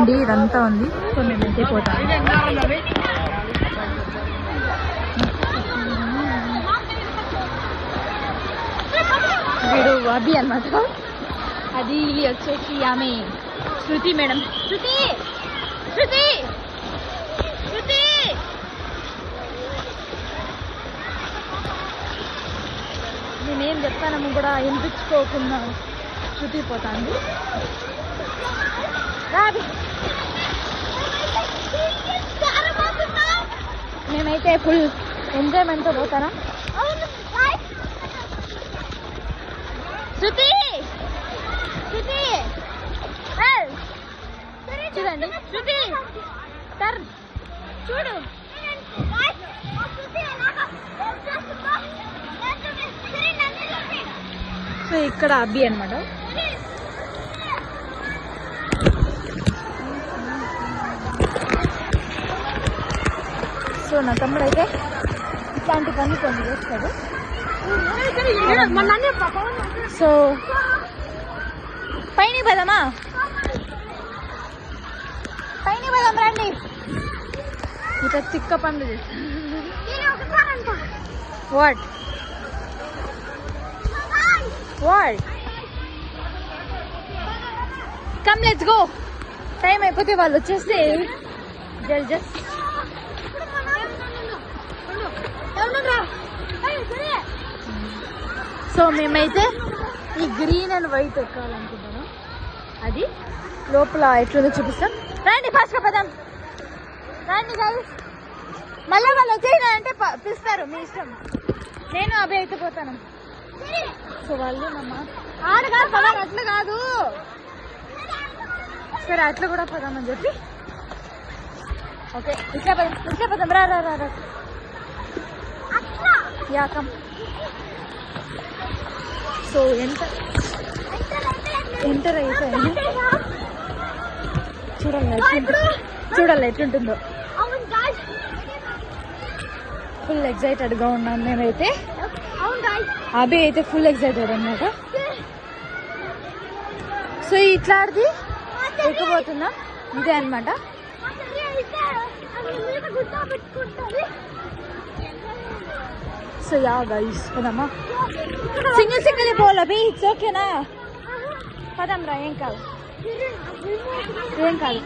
బండి ఇదంతా ఉంది. సో మేము వెళ్ళిపోతాం. వీడు అభి అన్నమాట. అది వచ్చేసి ఆమె శృతి మేడం. శృతి శృతి శృతి నేనేం చెప్తానము కూడా వినిపించుకోకుండా శృతి పోతాంది. మేమైతే ఫుల్ ఎంజాయ్మెంట్తో పోతానా. శృతి శృతి చూడండి, శృతి టర్న్ చూడు. సో ఇక్కడ అబ్బి అనమాట. సో నా తమ్ముడు అయితే ఇట్లాంటి పని కొన్ని చేస్తాడు. సో పైన పదమా, పైన పదం రండి. ఇట్లా చిక్క పనులు చేస్తాడు. What what come let's go. Time అయిపోతే వాళ్ళు వచ్చేస్తే జస్ట్ సో మేమైతే ఈ గ్రీన్ అండ్ వైట్ ఎక్కాలనుకుంటున్నాం. అది లోపల ఎట్లుందో చూపిస్తాం. రండి ఫాస్ట్గా పదాం, రండి గైస్. మళ్ళీ వాళ్ళు వచ్చేసినారంటే పిలుస్తారు, మీ ఇష్టం. నేను అభి అయితే పోతాను. సో వాళ్ళు నమ్మ ఆడ కాదు పదాం, అట్లా కాదు. సరే అట్లా కూడా పదామని చెప్పి ఓకే ఇట్లా పదం రా రా రా యాకం. సో ఎంటర్ అయిపోయింది. చూడాలి ఎట్లుంటుందో. ఫుల్ ఎక్సైటెడ్గా ఉన్నాం మేమైతే. అభి అయితే ఫుల్ ఎక్సైటెడ్ అన్నమాట. సో ఇట్లాంటిది ఎక్కబోతున్నాం, ఇదే అనమాట. సో యా గైస్ పదమ్మా. సింగిల్ పోవాలి అభి, ఇట్స్ ఓకేనా? పదం రా, ఏం కాదు ఏం కాదు.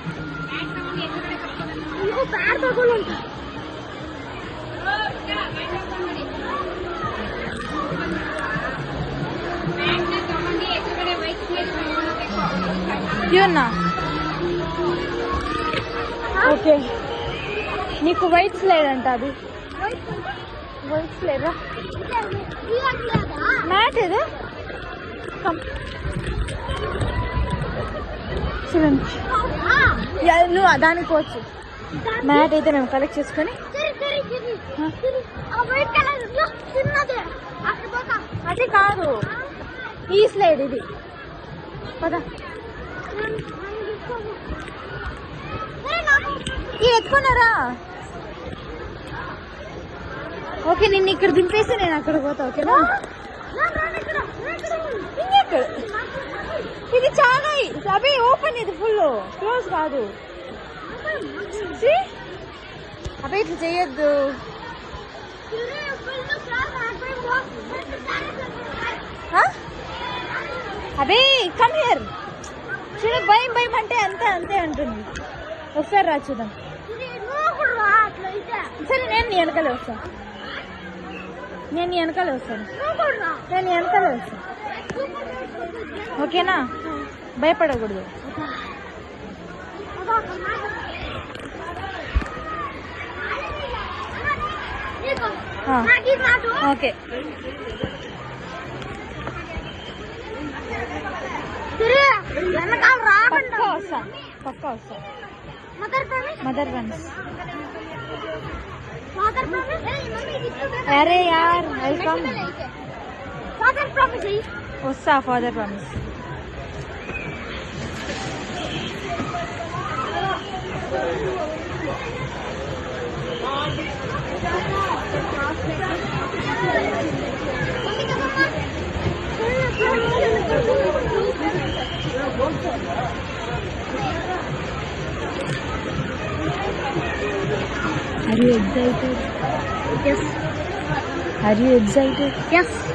క్యూనా ఓకే. నీకు వైట్స్ లేదంట అది, వైట్స్ లేదా? మ్యాట్ ఇది చూడండి. నువ్వు దానికి పోవచ్చు. మ్యాట్ అయితే మేము కలెక్ట్ చేసుకొని అది కాదు, ఈ స్లైడ్ ఇది పద. ఎత్తుకున్నారా? ఓకే నేను ఇక్కడ దింపేసి నేను అక్కడ పోతా. ఓకేనా? ఇది చాలా అవి ఓపెన్, ఇది ఫుల్ క్లోజ్ కాదు. అవి ఇట్లా చేయొద్దు. అబే కమ్ హియర్. చూడు భయం భయం అంటే అంతే అంతే అంటుంది. ఒకసారి రా చూద్దాం. సరే నేను నీ వెనకాలే వస్తాను, నేను నీ వెనకాలే వస్తాను, నేను నీ వెనకాలే వస్తాను. ఓకేనా? భయపడకూడదు. ఓకే పక్కా వస్తా, పక్కా వస్తా. Mother promise. అరే యార్ వెల్కమ్. వస్తా father promise. Are you excited? Yes. Are you excited? Yes.